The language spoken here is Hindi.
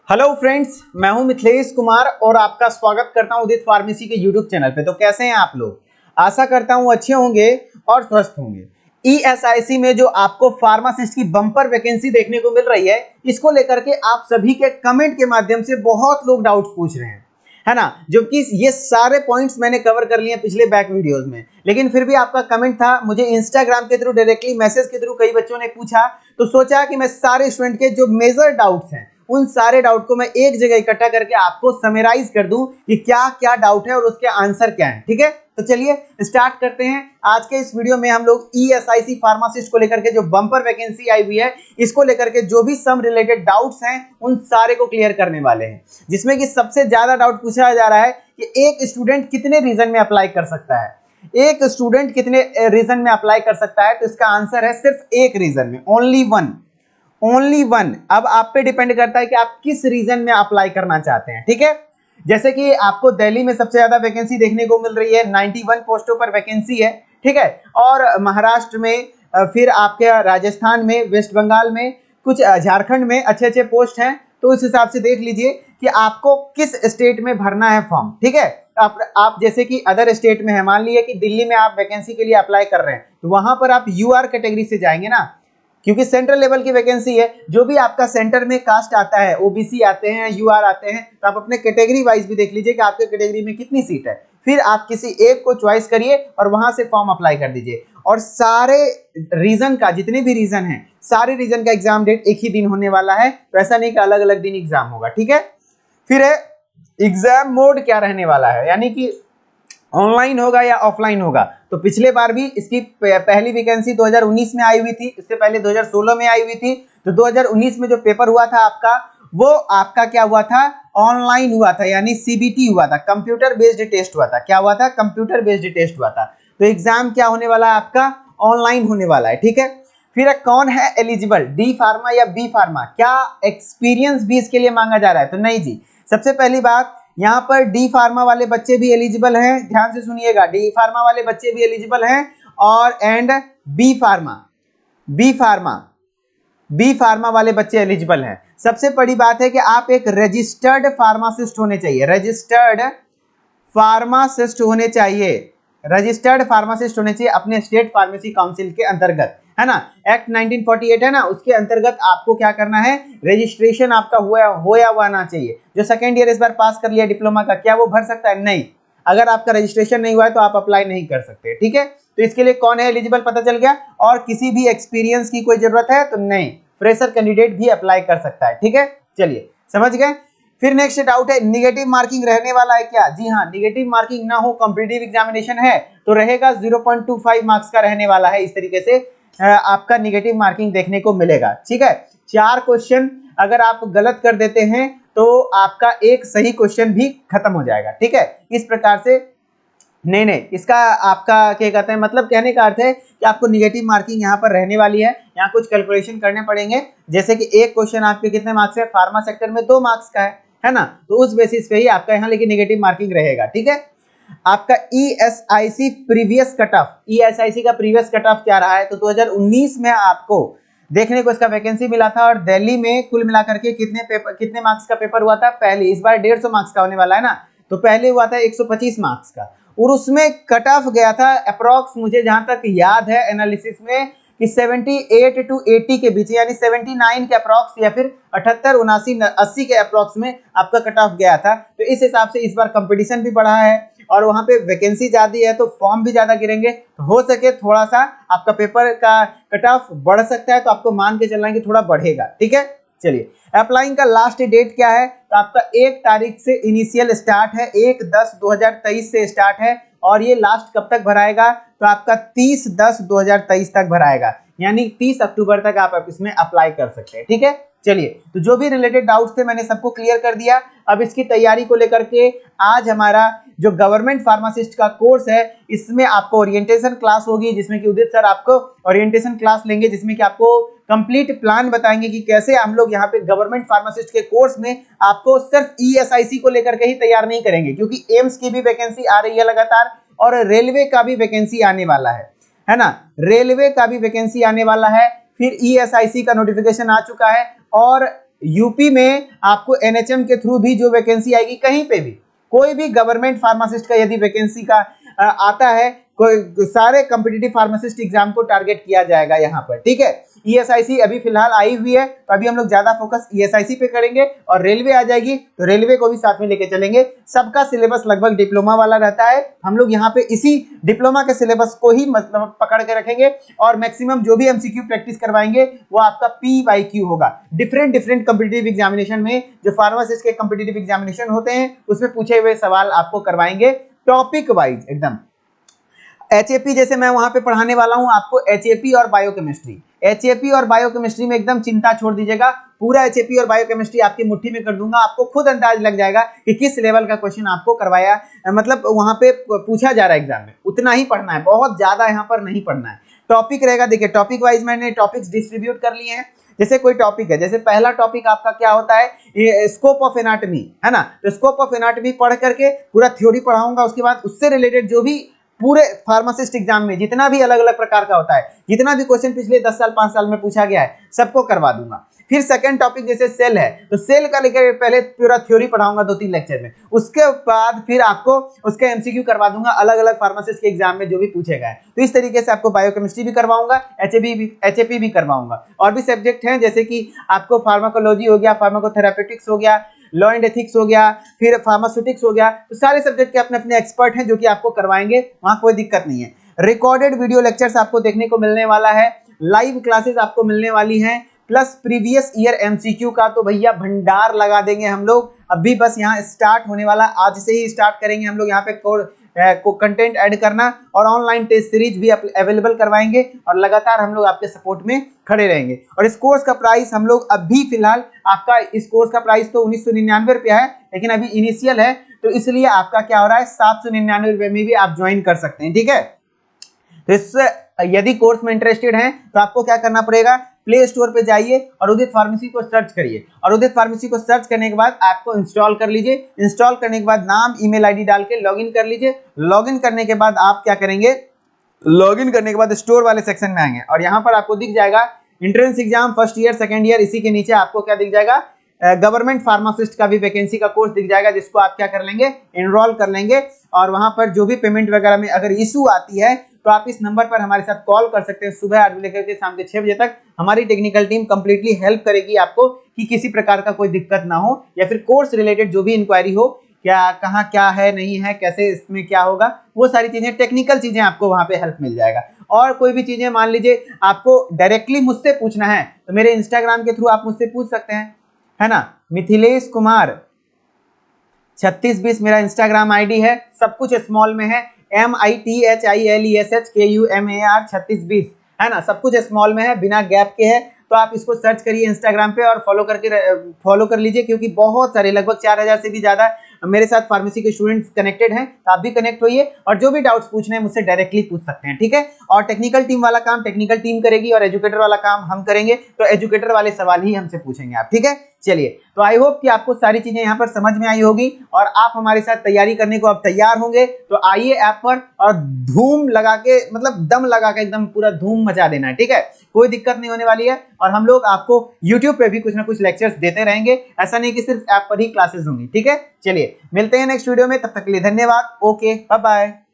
हेलो फ्रेंड्स, मैं हूं मिथिलेश कुमार और आपका स्वागत करता हूं उदित फार्मेसी के यूट्यूब चैनल पे। तो कैसे हैं आप लोग? आशा करता हूं अच्छे होंगे और स्वस्थ होंगे। ईएसआईसी में जो आपको फार्मासिस्ट की बम्पर वैकेंसी देखने को मिल रही है, इसको लेकर के आप सभी के कमेंट के माध्यम से बहुत लोग डाउट्स पूछ रहे हैं, है ना। जबकि ये सारे पॉइंट्स मैंने कवर कर लिए पिछले बैक वीडियोस में, लेकिन फिर भी आपका कमेंट था। मुझे इंस्टाग्राम के थ्रू डायरेक्टली मैसेज के थ्रू कई बच्चों ने पूछा, तो सोचा कि मैं सारे स्टूडेंट के जो मेजर डाउट्स हैं उन सारे डाउट को मैं एक जगह इकट्ठा करके आपको समराइज कर दूं कि क्या क्या डाउट है और उसके आंसर क्या है। ठीक है, तो चलिए स्टार्ट करते हैं। आज के इस वीडियो में हम लोग ईएसआईसी फार्मासिस्ट को लेकर के जो बम्पर वैकेंसी आई हुई है, इसको लेकर के जो भी सम रिलेटेड डाउट्स हैं उन सारे को क्लियर करने वाले हैं। जिसमें कि सबसे ज्यादा डाउट पूछा जा रहा है कि एक स्टूडेंट कितने रीजन में अप्लाई कर सकता है। एक स्टूडेंट कितने रीजन में अप्लाई कर सकता है? तो इसका आंसर है सिर्फ एक रीजन में, ओनली वन। अब आप पे डिपेंड करता है कि आप किस रीजन में अप्लाई करना चाहते हैं। ठीक है, जैसे कि आपको दिल्ली में सबसे ज्यादा वैकेंसी देखने को मिल रही है, 91 पोस्टों पर वैकेंसी है। ठीक है, और महाराष्ट्र में, फिर आपके राजस्थान में, वेस्ट बंगाल में, कुछ झारखंड में अच्छे अच्छे पोस्ट हैं। तो इस हिसाब से देख लीजिए कि आपको किस स्टेट में भरना है फॉर्म। ठीक है, आप जैसे कि अदर स्टेट में है, मान लीजिए कि दिल्ली में आप वैकेंसी के लिए अप्लाई कर रहे हैं, तो वहां पर आप यूआर कैटेगरी से जाएंगे ना, क्योंकि सेंट्रल लेवल की वैकेंसी है। जो भी आपका सेंटर में कास्ट आता है, ओबीसी आते हैं, यूआर आते हैं, तो आप अपने कैटेगरी वाइज भी देख लीजिए कि आपके कैटेगरी में कितनी सीट है। फिर आप किसी एक को चॉइस करिए और वहां से फॉर्म अप्लाई कर दीजिए। और सारे रीजन का, जितने भी रीजन है, सारे रीजन का एग्जाम डेट एक ही दिन होने वाला है। तो ऐसा नहीं कि अलग अलग दिन एग्जाम होगा। ठीक है, फिर है एग्जाम मोड क्या रहने वाला है, यानी कि ऑनलाइन होगा या ऑफलाइन होगा। तो पिछले बार भी इसकी पहली वैकेंसी 2019 में आई हुई थी, इससे पहले 2016 में आई हुई थी। तो 2019 में जो पेपर हुआ था आपका, वो आपका क्या हुआ था? ऑनलाइन हुआ था, यानी सीबीटी हुआ था, कंप्यूटर बेस्ड टेस्ट हुआ था। क्या हुआ था? कंप्यूटर बेस्ड टेस्ट हुआ था। तो एग्जाम क्या होने वाला है आपका? ऑनलाइन होने वाला है। ठीक है, फिर कौन है एलिजिबल, डी फार्मा या बी फार्मा? क्या एक्सपीरियंस भी इसके लिए मांगा जा रहा है? तो नहीं जी। सबसे पहली बात, यहाँ पर डी फार्मा वाले बच्चे भी एलिजिबल हैं, ध्यान से सुनिएगा, डी फार्मा वाले बच्चे भी एलिजिबल हैं। और एंड बी फार्मा वाले बच्चे एलिजिबल हैं। सबसे बड़ी बात है कि आप एक रजिस्टर्ड फार्मासिस्ट होने चाहिए, रजिस्टर्ड फार्मासिस्ट होने चाहिए अपने स्टेट फार्मेसी काउंसिल के अंतर्गत, है ना। एक्ट 1948 है ना, उसके अंतर्गत आपको क्या करना है? रजिस्ट्रेशन आपका होया हुआ ना चाहिए। जो सेकेंड ईयर इस बार पास कर लिया डिप्लोमा का, क्या वो भर सकता है? नहीं। अगर आपका रजिस्ट्रेशन नहीं हुआ है तो आप अप्लाई नहीं कर सकते। ठीक है, तो इसके लिए कौन है एलिजिबल पता चल गया। और किसी भी एक्सपीरियंस की कोई जरूरत है तो नहीं, फ्रेशर कैंडिडेट भी अप्लाई कर सकता है। ठीक है, चलिए समझ गए। फिर नेक्स्ट डाउट है, निगेटिव मार्किंग रहने वाला है क्या? जी हाँ, निगेटिव मार्किंग ना हो, कॉम्पिटिटिव एग्जामिनेशन है तो रहेगा, 0.25 मार्क्स का रहने वाला है। इस तरीके से आपका निगेटिव मार्किंग देखने को मिलेगा। ठीक है, 4 क्वेश्चन अगर आप गलत कर देते हैं तो आपका एक सही क्वेश्चन भी खत्म हो जाएगा। ठीक है, इस प्रकार से नहीं, इसका आपका क्या कहते हैं, मतलब कहने का अर्थ है कि आपको निगेटिव मार्किंग यहाँ पर रहने वाली है। यहाँ कुछ कैलकुलेशन करने पड़ेंगे, जैसे कि एक क्वेश्चन आपके कितने मार्क्स है? फार्मा सेक्टर में 2 मार्क्स का है ना, तो उस बेसिस पे ही आपका यहाँ लेकिन निगेटिव मार्किंग रहेगा। ठीक है, आपका ESIC previous cut off, ESIC का प्रीवियस कट ऑफ क्या रहा है? तो 2019 में आपको देखने को इसका वैकेंसी मिला था। और दिल्ली में कुल मिलाकर के कितने मार्क्स का पेपर हुआ था? पहले, इस बार 150 मार्क्स का होने वाला है ना, तो पहले हुआ था 125 मार्क्स का, और उसमें कट ऑफ गया था अप्रॉक्स, मुझे जहां तक याद है एनालिसिस में, कि 78 to 80 के बीच, यानी 79 के अप्रॉक्स या फिर 78, 79, 80 के अप्रॉक्स में आपका कट ऑफ गया था। तो इस हिसाब से इस बार कंपटीशन भी बढ़ा है और वहां पे वैकेंसी ज्यादा है, तो फॉर्म भी ज्यादा गिरेंगे। तो हो सके थोड़ा सा आपका पेपर का कट ऑफ बढ़ सकता है, तो आपको मान के चलना है कि थोड़ा बढ़ेगा। ठीक है, चलिए अप्लाइंग का लास्ट डेट क्या है? तो आपका 1 तारीख से इनिशियल स्टार्ट है, 1/10/2023 से स्टार्ट है, और ये लास्ट कब तक भराएगा? तो आपका 30/10/2023 तक भराएगा, यानी 30 अक्टूबर तक आप इसमें अप्लाई कर सकते हैं। ठीक है, चलिए, तो जो भी रिलेटेड डाउट्स थे मैंने सबको क्लियर कर दिया। अब इसकी तैयारी को लेकर के आज हमारा जो गवर्नमेंट फार्मासिस्ट का कोर्स है, इसमें आपको ओरिएंटेशन क्लास होगी, जिसमें कि उदित सर आपको ओरिएंटेशन क्लास लेंगे, जिसमें कि आपको कंप्लीट प्लान बताएंगे कि कैसे हम लोग यहाँ पे गवर्नमेंट फार्मासिस्ट के कोर्स में आपको सिर्फ ईएसआईसी को लेकर के ही तैयार नहीं करेंगे, क्योंकि एम्स की भी वैकेंसी आ रही है लगातार, और रेलवे का भी वैकेंसी आने वाला है ना, रेलवे का भी वैकेंसी आने वाला है। फिर ईएसआईसी का नोटिफिकेशन आ चुका है, और यूपी में आपको एनएचएम के थ्रू भी जो वैकेंसी आएगी, कहीं पे भी कोई भी गवर्नमेंट फार्मासिस्ट का यदि वैकेंसी का आता है, कोई सारे कॉम्पिटिटिव फार्मासिस्ट एग्जाम को टारगेट किया जाएगा यहाँ पर, ठीक है। ईएसआईसी अभी फिलहाल आई हुई है, तो अभी हम लोग ज्यादा फोकस ईएसआईसी पे करेंगे, और रेलवे आ जाएगी तो रेलवे को भी साथ में लेके चलेंगे। सबका सिलेबस लगभग डिप्लोमा वाला रहता है, हम लोग यहाँ पे इसी डिप्लोमा के सिलेबस को ही मतलब पकड़ के रखेंगे, और मैक्सिमम जो भी एमसीक्यू प्रैक्टिस करवाएंगे वो आपका पीवाईक्यू होगा। डिफरेंट कॉम्पिटिटिव एग्जामिनेशन में जो फार्मासिस्ट के कॉम्पिटिटिव एग्जामिनेशन होते हैं उसमें पूछे हुए सवाल आपको करवाएंगे टॉपिक वाइज एकदम। एचएपी जैसे मैं वहां पे पढ़ाने वाला हूं आपको, एचएपी और बायोकेमिस्ट्री, एचएपी और बायोकेमिस्ट्री में एकदम चिंता छोड़ दीजिएगा, पूरा एचएपी और बायोकेमिस्ट्री आपकी मुट्ठी में कर दूंगा, आपको खुद अंदाज लग जाएगा कि किस लेवल का क्वेश्चन आपको करवाया मतलब वहां पे पूछा जा रहा है एग्जाम में। उतना ही पढ़ना है, बहुत ज्यादा यहाँ पर नहीं पढ़ना है। टॉपिक रहेगा, देखिए टॉपिक वाइज मैंने टॉपिक्स डिस्ट्रीब्यूट कर लिए हैं। जैसे कोई टॉपिक है, जैसे पहला टॉपिक आपका क्या होता है, स्कोप ऑफ एनाटॉमी, है ना, तो स्कोप ऑफ एनाटॉमी पढ़ करके पूरा थ्योरी पढ़ाऊंगा, उसके बाद उससे रिलेटेड जो भी पूरे फार्मासिस्ट एग्जाम में जितना भी अलग अलग प्रकार का होता है, जितना भी क्वेश्चन पिछले 10 साल 5 साल में पूछा गया है, सबको करवा दूंगा। फिर सेकंड टॉपिक जैसे सेल है, तो सेल का लेकर पहले पूरा थ्योरी पढ़ाऊंगा 2-3 लेक्चर में, उसके बाद फिर आपको उसके एमसीक्यू करवा दूंगा अलग अलग फार्मासिस्ट के एग्जाम में जो भी पूछेगा है। तो इस तरीके से आपको बायोकेमिस्ट्री भी करवाऊंगा, एचएपी भी करवाऊंगा। और भी सब्जेक्ट हैं जैसे कि आपको फार्माकोलॉजी हो गया, फार्माकोथेरापेटिक्स हो गया, लॉ एंड एथिक्स हो गया, फिर फार्मास्यूटिक्स हो गया, तो सारे सब्जेक्ट के अपने अपने एक्सपर्ट हैं जो कि आपको करवाएंगे, वहां कोई दिक्कत नहीं है। रिकॉर्डेड वीडियो लेक्चर्स आपको देखने को मिलने वाला है, लाइव क्लासेस आपको मिलने वाली हैं, प्लस प्रीवियस ईयर एमसीक्यू का तो भैया भंडार लगा देंगे हम लोग। अभी बस यहाँ स्टार्ट होने वाला, आज से ही स्टार्ट करेंगे हम लोग यहाँ पे कंटेंट ऐड करना, और ऑनलाइन टेस्ट सीरीज भी अवेलेबल करवाएंगे, और लगातार हम लोग आपके सपोर्ट में खड़े रहेंगे। और इस कोर्स का प्राइस हम लोग अभी फिलहाल, आपका इस कोर्स का प्राइस तो 1999 रुपया है, लेकिन अभी इनिशियल है तो इसलिए आपका क्या हो रहा है, 799 रुपये में भी आप ज्वाइन कर सकते हैं, ठीक है। तो इससे यदि कोर्स में इंटरेस्टेड हैं तो आपको क्या करना पड़ेगा, प्ले स्टोर पे जाइए और उदित फार्मेसी को सर्च करिए, और उदित फार्मेसी को सर्च करने के बाद ऐप को इंस्टॉल कर लीजिए। इंस्टॉल करने के बाद नाम ईमेल आईडी डाल के लॉगिन कर लीजिए। लॉगिन करने के बाद आप क्या करेंगे, लॉगिन करने के बाद स्टोर वाले सेक्शन में आएंगे, और यहाँ पर आपको दिख जाएगा entrance exam first year second year, इसी के नीचे आपको क्या दिख जाएगा, गवर्नमेंट फार्मासिस्ट का भी वैकेंसी का कोर्स दिख जाएगा, जिसको आप क्या कर लेंगे, एनरोल कर लेंगे। और वहां पर जो भी पेमेंट वगैरह में अगर इशू आती है तो आप इस नंबर पर हमारे साथ कॉल कर सकते हैं, सुबह 8 बजे लेकर के शाम के 6 बजे तक। हमारी टेक्निकल टीम कंप्लीटली हेल्प करेगी आपको कि किसी प्रकार का कोई दिक्कत ना हो, या फिर कोर्स रिलेटेड जो भी इंक्वायरी हो, क्या कहाँ क्या है नहीं है, कैसे इसमें क्या होगा, वो सारी चीजें टेक्निकल चीजें आपको वहां पे हेल्प मिल जाएगा। और कोई भी चीजें मान लीजिए आपको डायरेक्टली मुझसे पूछना है तो मेरे इंस्टाग्राम के थ्रू आप मुझसे पूछ सकते हैं, है ना। मिथिलेश कुमार 3620 मेरा इंस्टाग्राम आईडी है, सब कुछ स्मॉल में है, MITHILESHKUMAR 3620, है ना, सब कुछ स्मॉल में है, बिना गैप के है। तो आप इसको सर्च करिए इंस्टाग्राम पे और फॉलो कर लीजिए, क्योंकि बहुत सारे लगभग 4000 से भी ज्यादा मेरे साथ फार्मेसी के स्टूडेंट्स कनेक्टेड हैं, तो आप भी कनेक्ट होइए, और जो भी डाउट्स पूछने हैं मुझसे डायरेक्टली पूछ सकते हैं, ठीक है। और टेक्निकल टीम वाला काम टेक्निकल टीम करेगी, और एजुकेटर वाला काम हम करेंगे, तो एजुकेटर वाले सवाल ही हमसे पूछेंगे आप, ठीक है। चलिए, तो आई होप कि आपको सारी चीजें यहाँ पर समझ में आई होगी, और आप हमारे साथ तैयारी करने को अब तैयार होंगे। तो आइए ऐप पर और धूम लगा के, मतलब दम लगा के एकदम पूरा धूम मचा देना है, ठीक है। कोई दिक्कत नहीं होने वाली है, और हम लोग आपको YouTube पे भी कुछ ना कुछ लेक्चर्स देते रहेंगे, ऐसा नहीं कि सिर्फ ऐप पर ही क्लासेस होंगी, ठीक है। चलिए मिलते हैं नेक्स्ट वीडियो में, तब तक के लिए धन्यवाद, ओके बाय बाय।